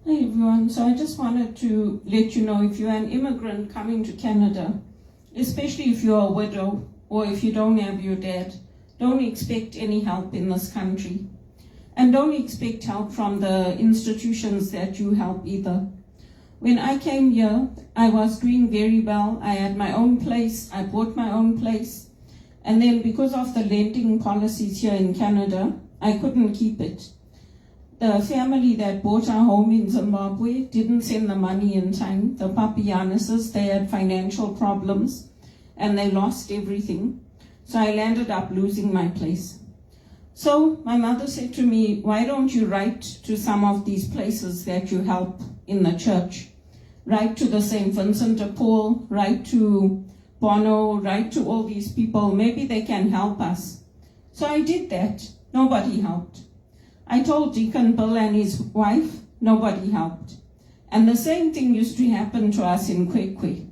Hi everyone, so I just wanted to let you know, if you're an immigrant coming to Canada, especially if you're a widow or if you don't have your dad, don't expect any help in this country. And don't expect help from the institutions that you help either. When I came here, I was doing very well. I had my own place, I bought my own place. And then because of the lending policies here in Canada, I couldn't keep it. The family that bought our home in Zimbabwe didn't send the money in time. The Papianises, they had financial problems and they lost everything. So I landed up losing my place. So my mother said to me, why don't you write to some of these places that you help in the church? Write to the St. Vincent de Paul, write to Bono, write to all these people. Maybe they can help us. So I did that. Nobody helped. I told Deacon Bill and his wife, nobody helped. And the same thing used to happen to us in Kwekwe.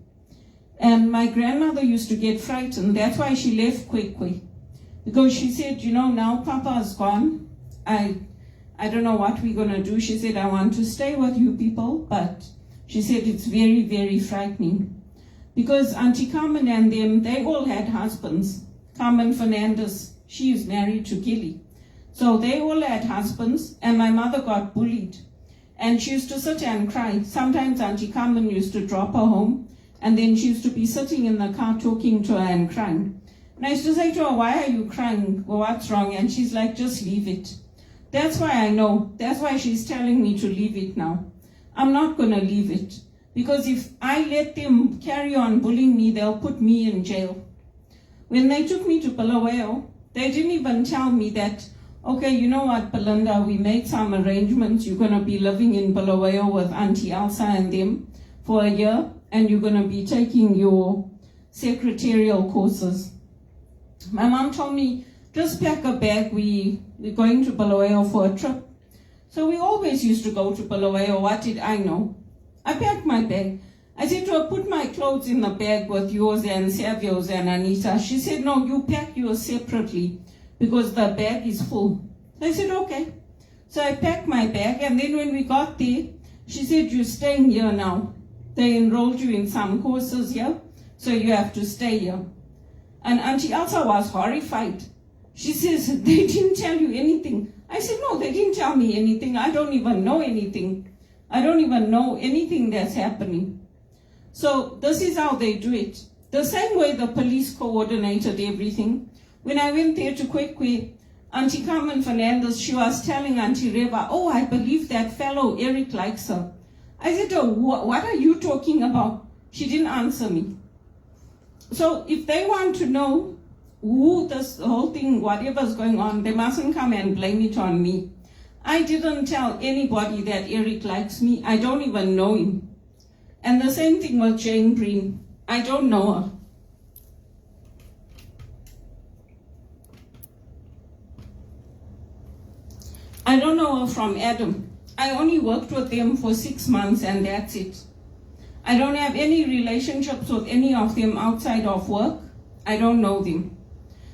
And my grandmother used to get frightened. That's why she left Kwekwe. Because she said, you know, now Papa's gone. I don't know what we're going to do. She said, I want to stay with you people. But she said, it's very, very frightening. Because Auntie Carmen and them, they all had husbands. Carmen Fernandez, she is married to Gilly. So they all had husbands, and my mother got bullied. And she used to sit and cry. Sometimes Auntie Carmen used to drop her home, and then she used to be sitting in the car talking to her and crying. And I used to say to her, why are you crying? Well, what's wrong? And she's like, just leave it. That's why I know. That's why she's telling me to leave it now. I'm not going to leave it. Because if I let them carry on bullying me, they'll put me in jail. When they took me to Bulawayo, they didn't even tell me that, okay, you know what, Belinda, we made some arrangements. You're going to be living in Bulawayo with Auntie Elsa and them for a year, and you're going to be taking your secretarial courses. My mom told me, just pack a bag, we're going to Bulawayo for a trip. So we always used to go to Bulawayo. What did I know? I packed my bag. I said to her, put my clothes in the bag with yours and Savio's and Anita. She said, no, you pack yours separately, because the bag is full. I said, okay. So I packed my bag, and then when we got there, she said, you're staying here now. They enrolled you in some courses here, so you have to stay here. And Auntie Elsa was horrified. She says, they didn't tell you anything. I said, no, they didn't tell me anything. I don't even know anything. I don't even know anything that's happening. So this is how they do it. The same way the police coordinated everything. When I went there to Kwekwe, Auntie Carmen Fernandez, she was telling Auntie Reva, oh, I believe that fellow Eric likes her. I said, oh, what are you talking about? She didn't answer me. So if they want to know who this whole thing, whatever's going on, they mustn't come and blame it on me. I didn't tell anybody that Eric likes me. I don't even know him. And the same thing with Jane Breen. I don't know her. I don't know her from Adam. I only worked with them for 6 months and that's it. I don't have any relationships with any of them outside of work. I don't know them.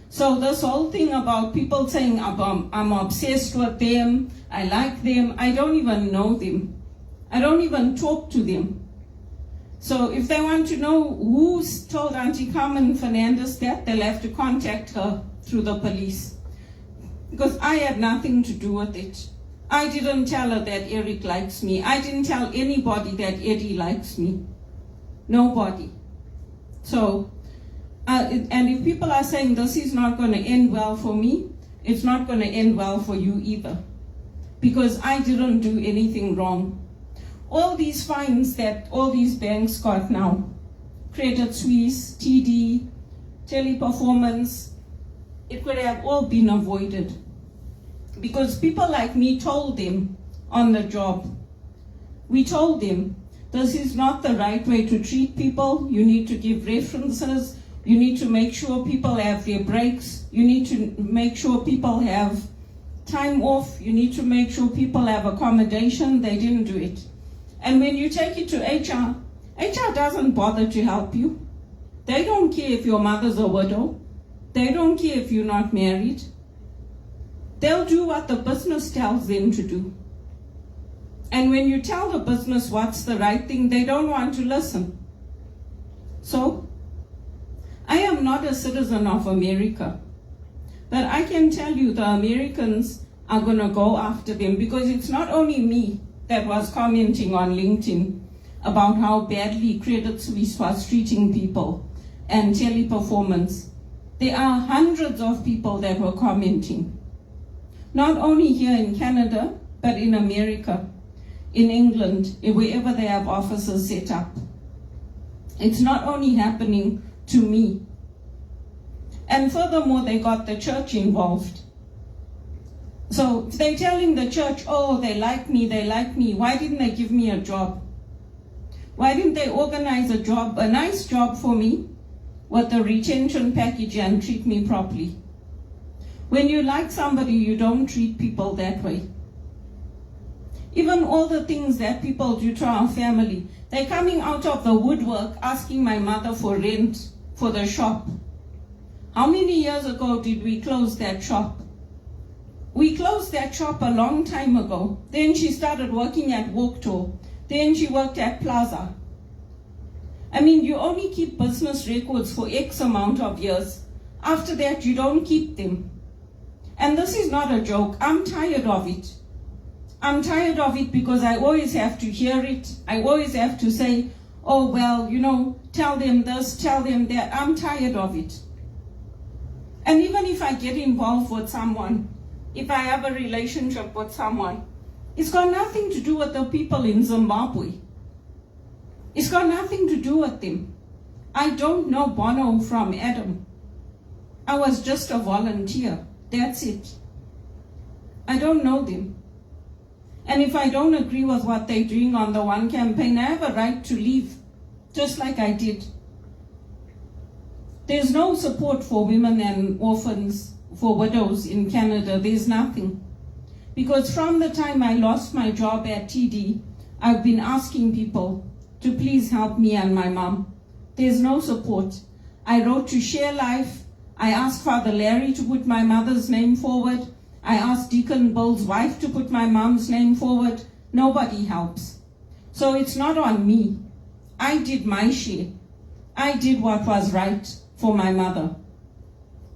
So this whole thing about people saying I'm obsessed with them, I like them, I don't even know them. I don't even talk to them. So if they want to know who's told Auntie Carmen Fernandez that, they'll have to contact her through the police. Because I had nothing to do with it. I didn't tell her that Eric likes me. I didn't tell anybody that Eddie likes me. Nobody. So, and if people are saying this is not going to end well for me, it's not going to end well for you either. Because I didn't do anything wrong. All these fines that all these banks got now, Credit Suisse, TD, Teleperformance, it could have all been avoided. Because people like me told them on the job. We told them, this is not the right way to treat people. You need to give references. You need to make sure people have their breaks. You need to make sure people have time off. You need to make sure people have accommodation. They didn't do it. And when you take it to HR, HR doesn't bother to help you. They don't care if your mother's a widow. They don't care if you're not married. They'll do what the business tells them to do. And when you tell the business what's the right thing, they don't want to listen. So, I am not a citizen of America. But I can tell you the Americans are going to go after them, because it's not only me that was commenting on LinkedIn about how badly Credit Suisse was treating people and Teleperformance. There are hundreds of people that were commenting. Not only here in Canada, but in America, in England, wherever they have offices set up. It's not only happening to me. And furthermore, they got the church involved. So if they're telling the church, oh, they like me, why didn't they give me a job? Why didn't they organize a job, a nice job for me with a retention package and treat me properly? When you like somebody, you don't treat people that way. Even all the things that people do to our family, they're coming out of the woodwork asking my mother for rent for the shop. How many years ago did we close that shop? We closed that shop a long time ago. Then she started working at Walktor. Then she worked at Plaza. I mean, you only keep business records for X amount of years. After that, you don't keep them. And this is not a joke. I'm tired of it. I'm tired of it because I always have to hear it. I always have to say, oh, well, tell them this, tell them that. I'm tired of it. And even if I get involved with someone, if I have a relationship with someone, it's got nothing to do with the people in Zimbabwe. It's got nothing to do with them. I don't know Bono from Adam. I was just a volunteer. That's it. I don't know them. And if I don't agree with what they're doing on the one campaign, I have a right to leave, just like I did. There's no support for women and orphans, for widows in Canada. There's nothing. Because from the time I lost my job at TD, I've been asking people to please help me and my mom. There's no support. I wrote to ShareLife. I asked Father Larry to put my mother's name forward. I asked Deacon Bill's wife to put my mom's name forward. Nobody helps. So it's not on me. I did my share. I did what was right for my mother.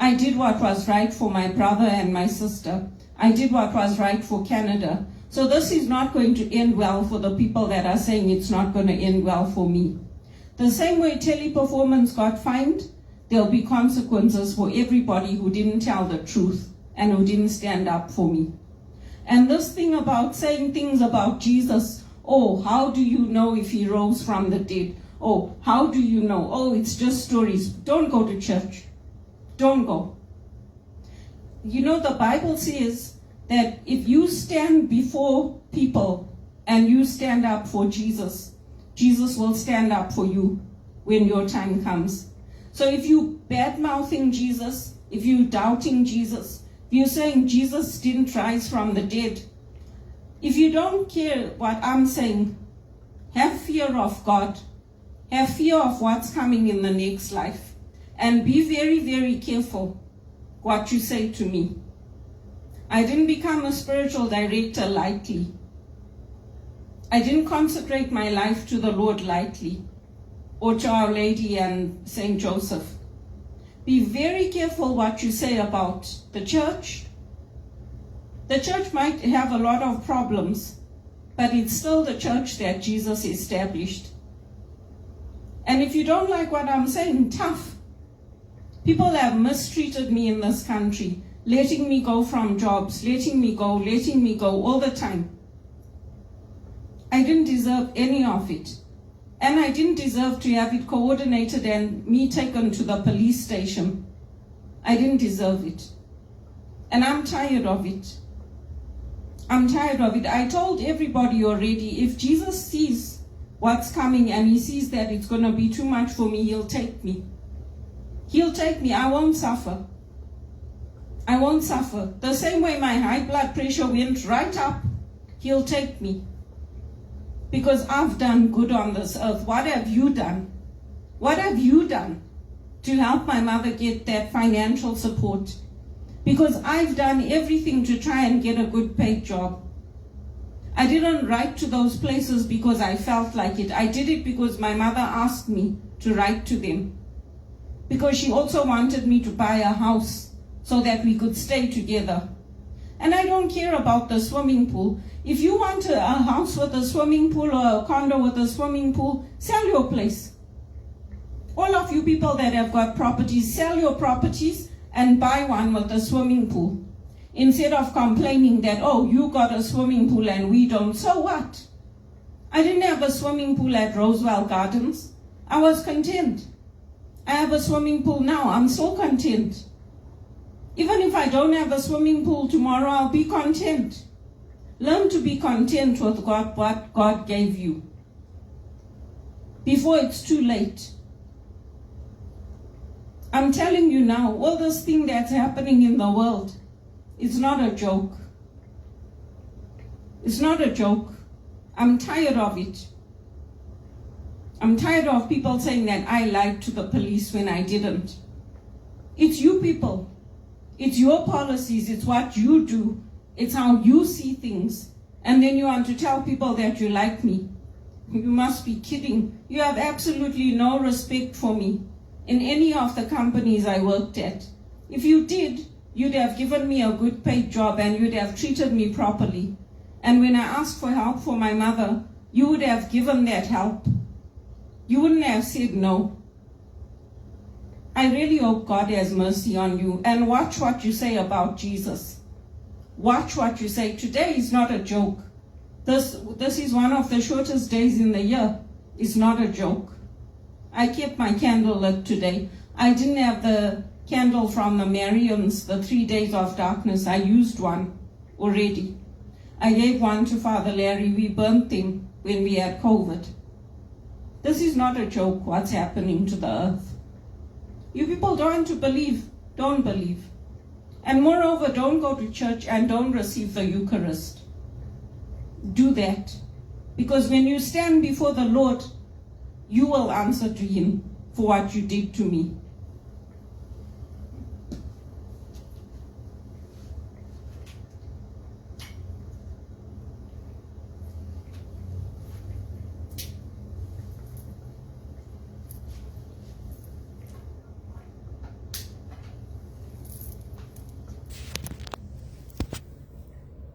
I did what was right for my brother and my sister. I did what was right for Canada. So this is not going to end well for the people that are saying it's not going to end well for me. The same way Teleperformance got fined, there'll be consequences for everybody who didn't tell the truth and who didn't stand up for me. And this thing about saying things about Jesus, oh, how do you know if he rose from the dead? Oh, how do you know? Oh, it's just stories. Don't go to church. Don't go. The Bible says that if you stand before people and you stand up for Jesus, Jesus will stand up for you when your time comes. So if you bad-mouthing Jesus, if you doubting Jesus, if you're saying Jesus didn't rise from the dead, if you don't care what I'm saying, have fear of God. Have fear of what's coming in the next life. And be very, very careful what you say to me. I didn't become a spiritual director lightly. I didn't consecrate my life to the Lord lightly, or to Our Lady and Saint Joseph. Be very careful what you say about the church. The church might have a lot of problems, but it's still the church that Jesus established. And if you don't like what I'm saying, tough. People have mistreated me in this country, letting me go from jobs, letting me go all the time. I didn't deserve any of it. And I didn't deserve to have it coordinated and me taken to the police station. I didn't deserve it. And I'm tired of it. I'm tired of it. I told everybody already, if Jesus sees what's coming and he sees that it's going to be too much for me, he'll take me. He'll take me. I won't suffer. I won't suffer. The same way my high blood pressure went right up, he'll take me. Because I've done good on this earth. What have you done? What have you done to help my mother get that financial support? Because I've done everything to try and get a good paid job. I didn't write to those places because I felt like it. I did it because my mother asked me to write to them. Because she also wanted me to buy a house so that we could stay together. And I don't care about the swimming pool. If you want a house with a swimming pool or a condo with a swimming pool, sell your place. All of you people that have got properties, sell your properties and buy one with a swimming pool. Instead of complaining that, oh, you got a swimming pool and we don't. So what? I didn't have a swimming pool at Rosewell Gardens. I was content. I have a swimming pool now. I'm so content. Even if I don't have a swimming pool tomorrow, I'll be content. Learn to be content with what God gave you before it's too late. I'm telling you now, all this thing that's happening in the world, it's not a joke. It's not a joke. I'm tired of it. I'm tired of people saying that I lied to the police when I didn't. It's you people. It's your policies. It's what you do. It's how you see things. And then you want to tell people that you like me. You must be kidding. You have absolutely no respect for me in any of the companies I worked at. If you did, you'd have given me a good paid job and you'd have treated me properly. And when I asked for help for my mother, you would have given that help. You wouldn't have said no. I really hope God has mercy on you, and watch what you say about Jesus. Watch what you say. Today is not a joke. This is one of the shortest days in the year. It's not a joke. I kept my candle lit today. I didn't have the candle from the Marians, the 3 days of darkness. I used one already. I gave one to Father Larry. We burnt them when we had COVID. This is not a joke, what's happening to the earth. You people don't want to believe, don't believe. And moreover, don't go to church and don't receive the Eucharist. Do that. Because when you stand before the Lord, you will answer to Him for what you did to me.